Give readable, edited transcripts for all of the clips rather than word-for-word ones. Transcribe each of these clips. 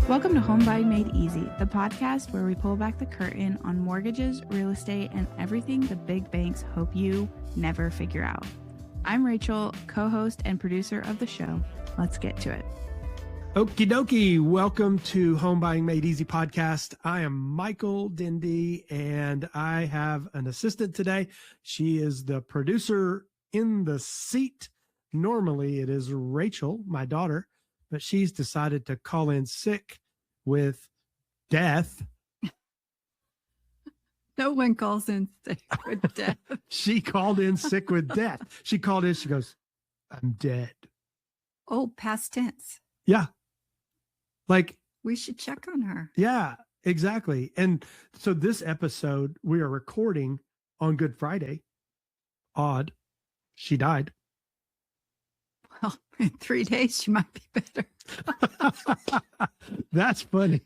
Welcome to Home Buying Made Easy, the podcast where we pull back the curtain on mortgages, real estate, and everything the big banks hope you never figure out. I'm Rachel, co-host and producer of the show. Let's get to it. Okie dokie. Welcome to Home Buying Made Easy podcast. I am Michael Dendy, and I have an assistant today. She is the producer in the seat. Normally it is Rachel, my daughter, but she's decided to call in sick with death. No one calls in sick with death. She called in sick with death. She called in, she goes, I'm dead. Oh, past tense. Yeah. Like, we should check on her. yeah, exactly. And so this episode we are recording on Good Friday. Odd. She died. Well, in 3 days, she might be better. That's funny.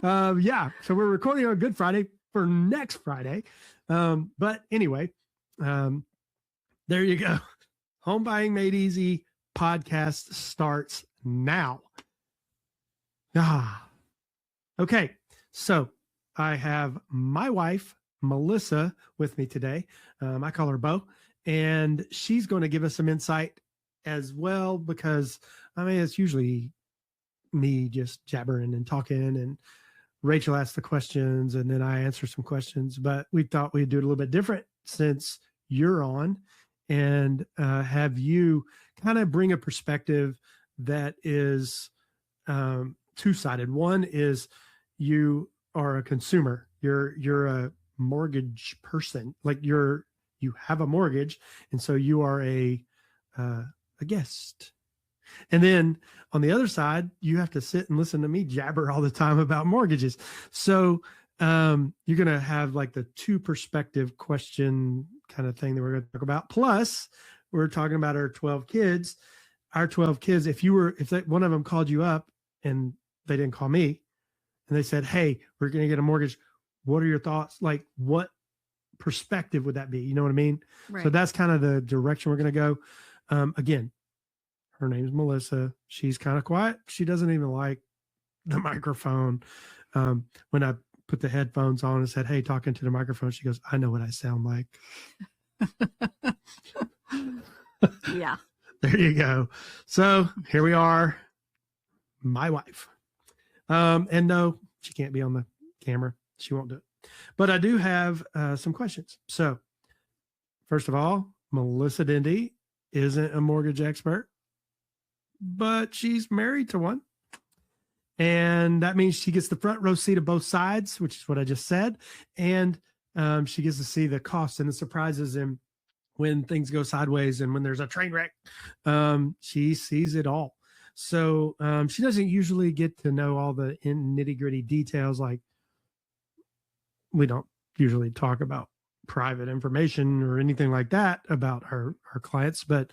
Yeah. So we're recording on Good Friday for next Friday. But anyway, there you go. Home Buying Made Easy podcast starts now. Okay. So I have my wife, Melissa, with me today. I call her Bo, and she's going to give us some insight as well, because I mean, it's usually me just jabbering and talking, and Rachel asks the questions and then I answer some questions, but we thought we'd do it a little bit different since you're on, and have you kind of bring a perspective that is two-sided. One is you are a consumer, you're a mortgage person, like you have a mortgage, and so you are a guest. And then on the other side, you have to sit and listen to me jabber all the time about mortgages. So you're going to have like the two perspective question kind of thing that we're going to talk about. Plus, we're talking about our 12 kids. Our 12 kids, if one of them called you up and they didn't call me and they said, hey, we're going to get a mortgage, what are your thoughts? Like, what perspective would that be? You know what I mean? Right. So that's kind of the direction we're going to go. Again, her name's Melissa. She's kind of quiet. She doesn't even like the microphone. When I put the headphones on and said, hey, talking to the microphone, she goes, I know what I sound like. Yeah. There you go. So here we are, my wife. And no, she can't be on the camera. She won't do it. But I do have some questions. So first of all, Melissa Dendy isn't a mortgage expert, but she's married to one. And that means she gets the front row seat of both sides, which is what I just said. And she gets to see the costs and the surprises, and when things go sideways and when there's a train wreck, she sees it all. So she doesn't usually get to know all the nitty-gritty details. Like, we don't usually talk about private information or anything like that about her clients, but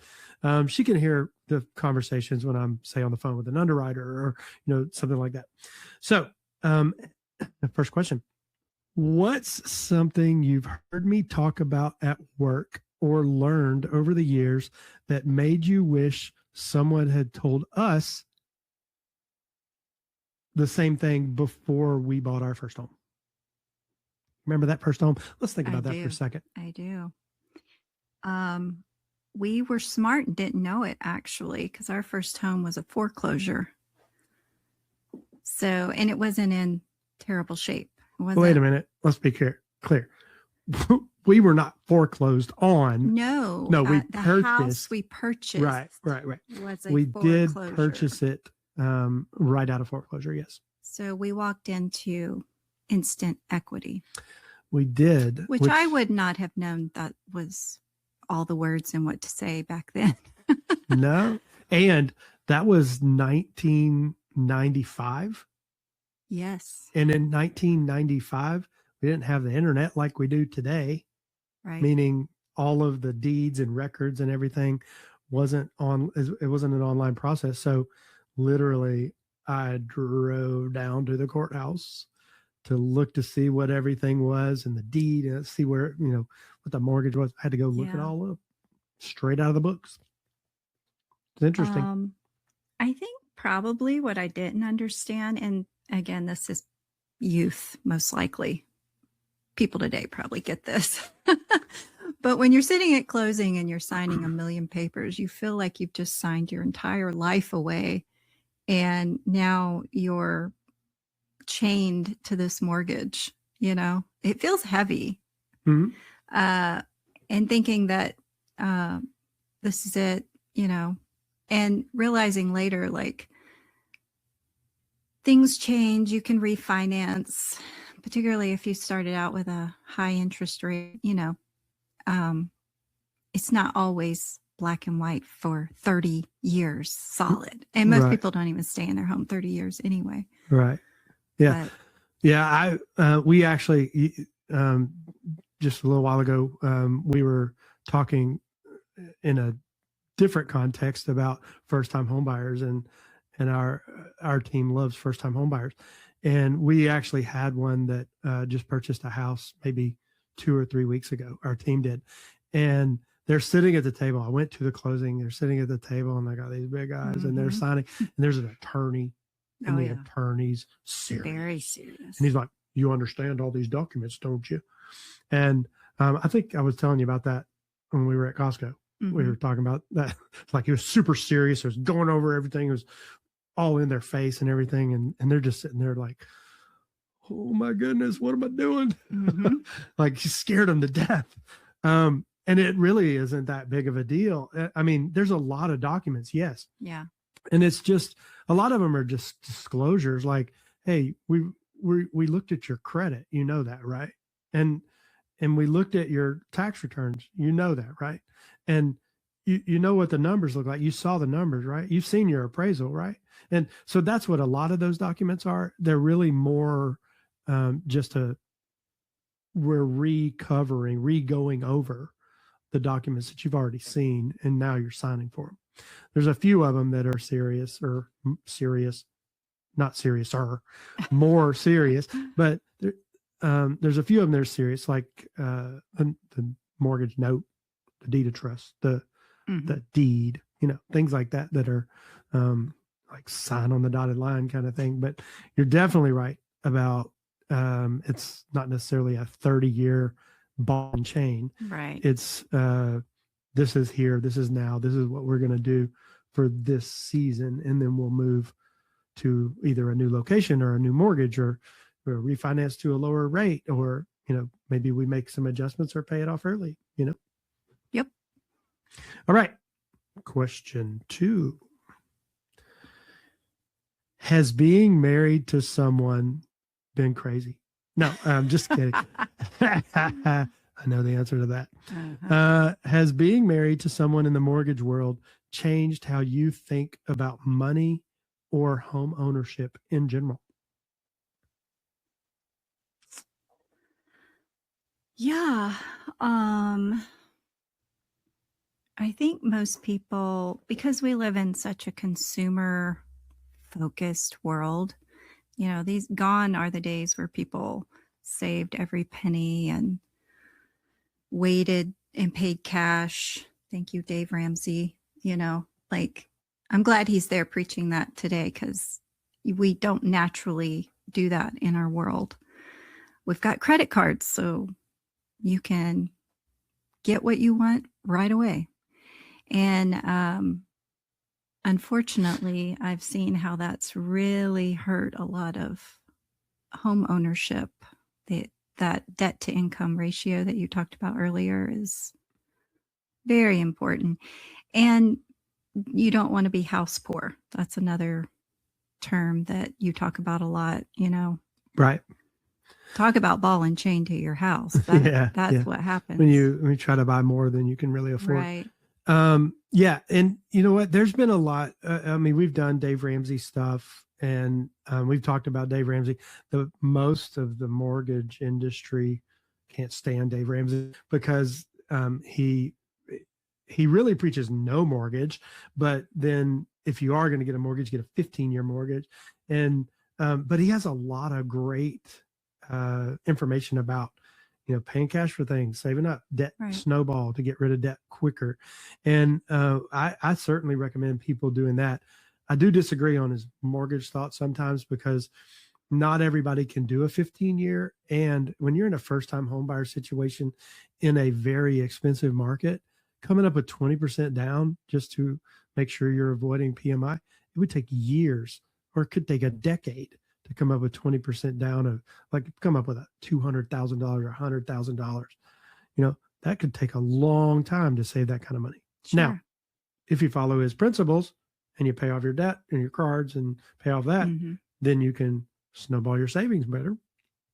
she can hear the conversations when I'm, say, on the phone with an underwriter or, something like that. So the first question, what's something you've heard me talk about at work or learned over the years that made you wish someone had told us the same thing before we bought our first home? Remember that first home? Let's think about that for a second. I do. We were smart and didn't know it, actually, because our first home was a foreclosure. So, and it wasn't in terrible shape. Wait a minute. Let's be clear. We were not foreclosed on. No, we the purchased. House we purchased. Right. Was a We did foreclosure. purchase it right out of foreclosure. Yes. So we walked into instant equity. We did. Which I would not have known that was all the words and what to say back then. No. And that was 1995. Yes. And in 1995, we didn't have the internet like we do today. Right. Meaning all of the deeds and records and everything wasn't it wasn't an online process. So literally I drove down to the courthouse to look to see what everything was and the deed and see where, what the mortgage was. I had to go look it all up straight out of the books. It's interesting. I think probably what I didn't understand, and again, this is youth, most likely. People today probably get this. But when you're sitting at closing and you're signing a million papers, you feel like you've just signed your entire life away. And now you're chained to this mortgage, it feels heavy. Mhm. And thinking that this is it, and realizing later, like, things change, you can refinance, particularly if you started out with a high interest rate, it's not always black and white for 30 years solid. And most people don't even stay in their home 30 years anyway. Right. Yeah. We actually, just a little while ago, we were talking in a different context about first-time homebuyers, and our team loves first-time homebuyers. And we actually had one that just purchased a house maybe 2 or 3 weeks ago. Our team did. And they're sitting at the table. I went to the closing. They're sitting at the table, and they got these big eyes, and they're signing. And there's an attorney, and the attorney's serious. Very serious. And he's like, "You understand all these documents, don't you?" And I think I was telling you about that when we were at Costco. Mm-hmm. We were talking about that. Like, he was super serious. It was going over everything. It was all in their face and everything. And they're just sitting there like, "Oh my goodness, what am I doing?" Mm-hmm. Like, he scared them to death. And it really isn't that big of a deal. I mean, there's a lot of documents. Yes. Yeah. And it's just, a lot of them are just disclosures like, "Hey, we looked at your credit. You know that, right? And we looked at your tax returns. You know that, right? And you know what the numbers look like. You saw the numbers, right? You've seen your appraisal, right?" And so that's what a lot of those documents are. They're really more we're re-going over the documents that you've already seen, and now you're signing for them. There's a few of them that are serious, or serious, not serious, or more serious, but there's a few of them that are serious, like the mortgage note, the deed of trust, the deed, things like that are like sign on the dotted line kind of thing. But you're definitely right about it's not necessarily a 30-year ball and chain. Right. It's this is here, this is now, this is what we're going to do for this season, and then we'll move to either a new location or a new mortgage, or refinance to a lower rate, or maybe we make some adjustments or pay it off early. Yep. All right. Question 2. Has being married to someone been crazy? No, I'm just kidding. I know the answer to that. Has being married to someone in the mortgage world changed how you think about money or home ownership in general? Yeah. I think most people, because we live in such a consumer focused world, these gone are the days where people saved every penny and waited and paid cash. Thank you, Dave Ramsey. Like, I'm glad he's there preaching that today, because we don't naturally do that in our world. We've got credit cards, so you can get what you want right away. And unfortunately, I've seen how that's really hurt a lot of home ownership. That debt to income ratio that you talked about earlier is very important. And you don't want to be house poor. That's another term that you talk about a lot, Right. Talk about ball and chain to your house. That's what happens when you try to buy more than you can really afford. Right. Yeah. And you know what? There's been a lot. We've done Dave Ramsey stuff, and we've talked about Dave Ramsey. Most of the mortgage industry can't stand Dave Ramsey because he really preaches no mortgage. But then if you are going to get a mortgage, get a 15-year mortgage. And but he has a lot of great information about paying cash for things, saving up, debt snowball to get rid of debt quicker. And I certainly recommend people doing that. I do disagree on his mortgage thoughts sometimes, because not everybody can do a 15-year. And when you're in a first-time home buyer situation in a very expensive market, coming up with 20% down just to make sure you're avoiding PMI, it would take years, or it could take a decade to come up with 20% down of, like, come up with a $200,000 or $100,000. That could take a long time to save that kind of money. Sure. Now, if you follow his principles and you pay off your debt and your cards and pay off that, then you can snowball your savings better.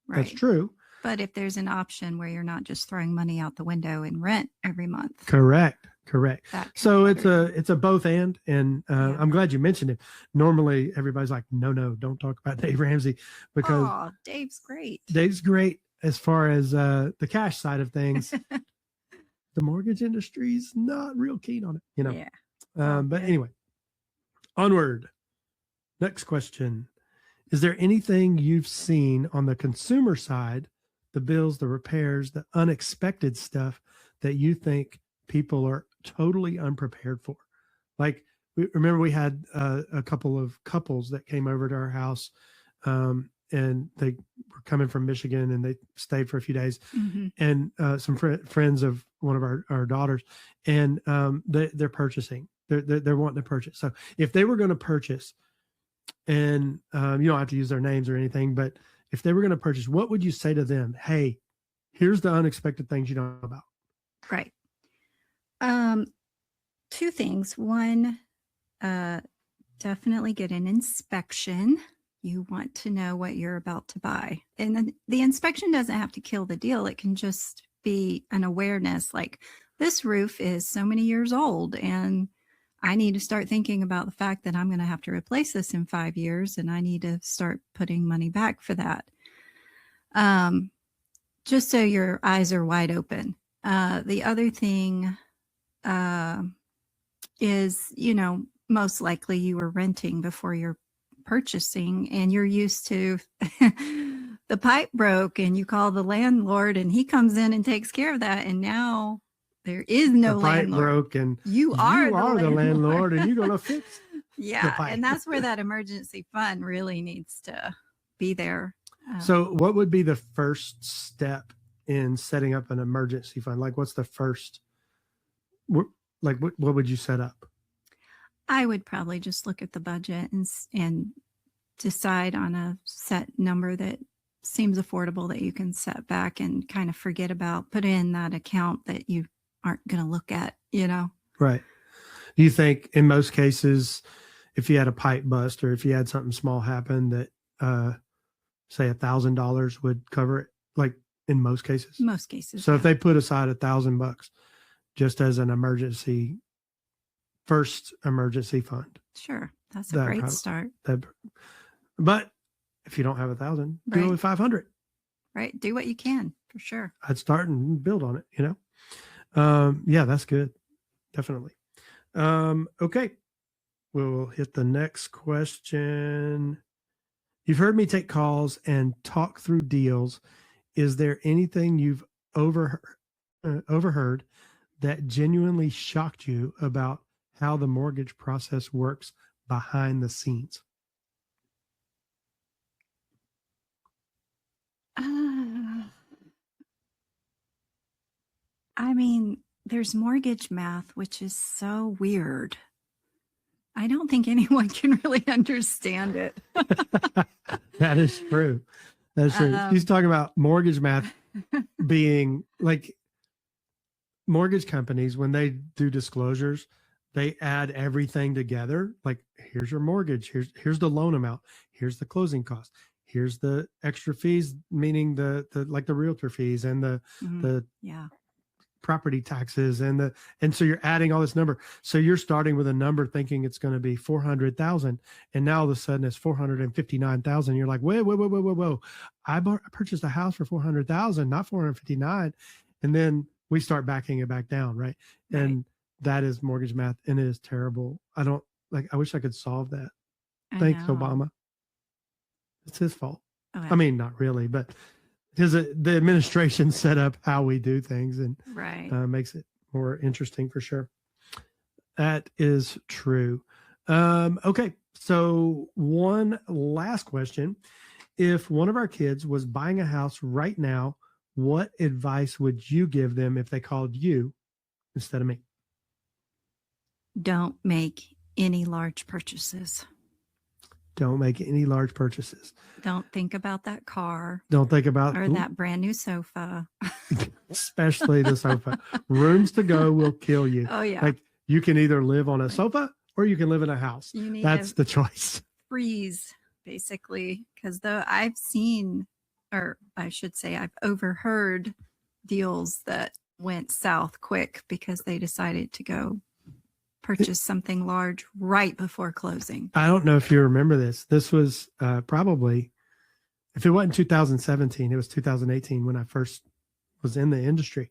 Right. That's true. But if there's an option where you're not just throwing money out the window in rent every month. Correct. So it's better. a both and I'm glad you mentioned it. Normally everybody's like, no, don't talk about Dave Ramsey, because Dave's great. Dave's great as far as the cash side of things. The mortgage industry's not real keen on it, Yeah. But anyway, onward. Next question. Is there anything you've seen on the consumer side, the bills, the repairs, the unexpected stuff, that you think people are totally unprepared for? Like, remember we had a couple of couples that came over to our house, and they were coming from Michigan, and they stayed for a few days, and some friends of one of our daughters, and they're purchasing. They're wanting to purchase. So if they were going to purchase, and you don't have to use their names or anything, but if they were going to purchase, what would you say to them? Hey, here's the unexpected things you don't know about. Right. Two things. One, definitely get an inspection. You want to know what you're about to buy. And then the inspection doesn't have to kill the deal. It can just be an awareness, like, this roof is so many years old, and I need to start thinking about the fact that I'm going to have to replace this in 5 years, and I need to start putting money back for that. Just so your eyes are wide open. The other thing is, most likely you were renting before you're purchasing, and you're used to the pipe broke, and you call the landlord, and he comes in and takes care of that. And now there is no the pipe landlord. Broke, and you are the landlord, and you're going to fix yeah, and that's where that emergency fund really needs to be there. So what would be the first step in setting up an emergency fund? Like, what's the first, like, what would you set up? I would probably just look at the budget and decide on a set number that seems affordable, that you can set back and kind of forget about, put in that account that you aren't going to look at, Right. Do you think in most cases, if you had a pipe bust, or if you had something small happen, that say $1,000 would cover it? Like, in most cases? Most cases. So if they put aside $1,000 just as an first emergency fund. Sure. That's a great start. But if you don't have 1,000, do it with 500. Right. Do what you can, for sure. I'd start and build on it, Yeah, that's good. Definitely. Okay. We'll hit the next question. You've heard me take calls and talk through deals. Is there anything you've overheard that genuinely shocked you about how the mortgage process works behind the scenes? There's mortgage math, which is so weird. I don't think anyone can really understand it. That is true. That's true. He's talking about mortgage math being like, mortgage companies, when they do disclosures, they add everything together. Like, here's your mortgage. Here's the loan amount. Here's the closing cost. Here's the extra fees, meaning the realtor fees and the property taxes and so you're adding all this number. So you're starting with a number thinking it's going to be 400,000, and now all of a sudden it's 459,000. You're like, whoa! I purchased a house for 400,000, not 459, and then we start backing it back down, right? And that is mortgage math, and it is terrible. I wish I could solve that. Thanks, Obama. It's his fault. Okay. I mean, not really, but the administration set up how we do things, and makes it more interesting for sure. That is true. Okay. So one last question. If one of our kids was buying a house right now, what advice would you give them if they called you instead of me? Don't make any large purchases. Don't make any large purchases. Don't think about that car. Don't think about or that brand new sofa. Especially the sofa. Rooms to go will kill you. Oh yeah. Like you can either live on a sofa or you can live in a house. You need That's the choice. Freeze, basically, because though I've seen, or I should say, I've overheard deals that went south quick because they decided to go purchase something large right before closing. I don't know if you remember this. This was probably, if it wasn't 2017, it was 2018 when I first was in the industry.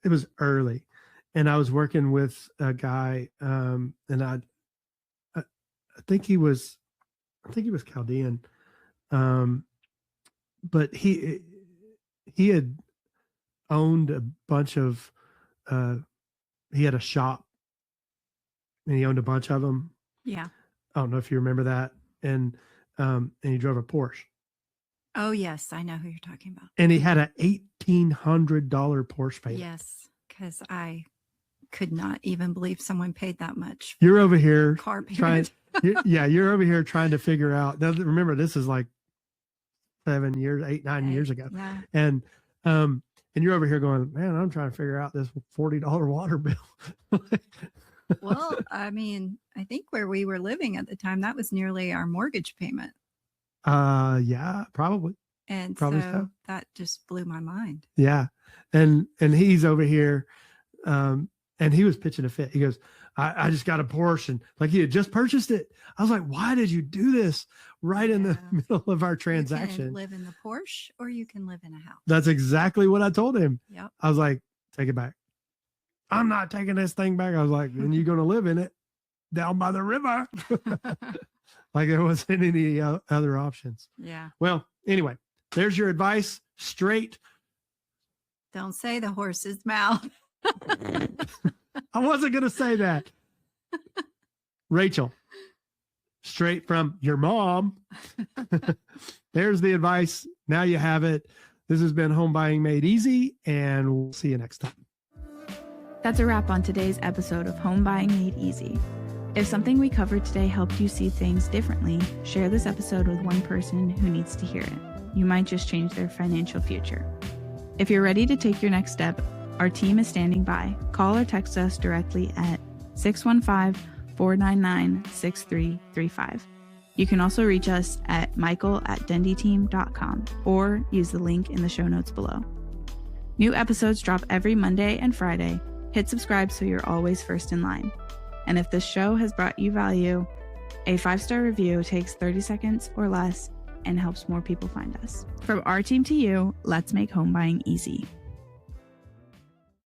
It was early, and I was working with a guy, and I think he was Chaldean, but he had owned a bunch of, he had a shop, and he owned a bunch of them. Yeah. I don't know if you remember that. And he drove a Porsche. Oh yes, I know who you're talking about. And he had a $1,800 Porsche payment. Yes, because I could not even believe someone paid that much. You're over here Car payment. trying. You're over here trying to figure out. Now, remember, this is like 9 years ago. Yeah. And you're over here going, man, I'm trying to figure out this $40 water bill. Well, I mean, I think where we were living at the time, that was nearly our mortgage payment. Yeah, probably. And Probably so that just blew my mind. Yeah. And he's over here, and he was pitching a fit. He goes, I just got a Porsche, and like he had just purchased it. I was like, why did you do this right in the middle of our transaction? You can live in the Porsche or you can live in a house. That's exactly what I told him. Yep. I was like, take it back. I'm not taking this thing back. I was like, and you're going to live in it down by the river. Like there wasn't any other options. Yeah. Well, anyway, there's your advice. Straight. Don't say the horse's mouth. I wasn't going to say that. Rachel, straight from your mom. There's the advice. Now you have it. This has been Home Buying Made Easy, and we'll see you next time. That's a wrap on today's episode of Home Buying Made Easy. If something we covered today helped you see things differently, share this episode with one person who needs to hear it. You might just change their financial future. If you're ready to take your next step, our team is standing by. Call or text us directly at 615-499-6335. You can also reach us at michael@dendyteam.com or use the link in the show notes below. New episodes drop every Monday and Friday. Hit subscribe so you're always first in line. And if this show has brought you value, a 5-star review takes 30 seconds or less and helps more people find us. From our team to you, let's make home buying easy.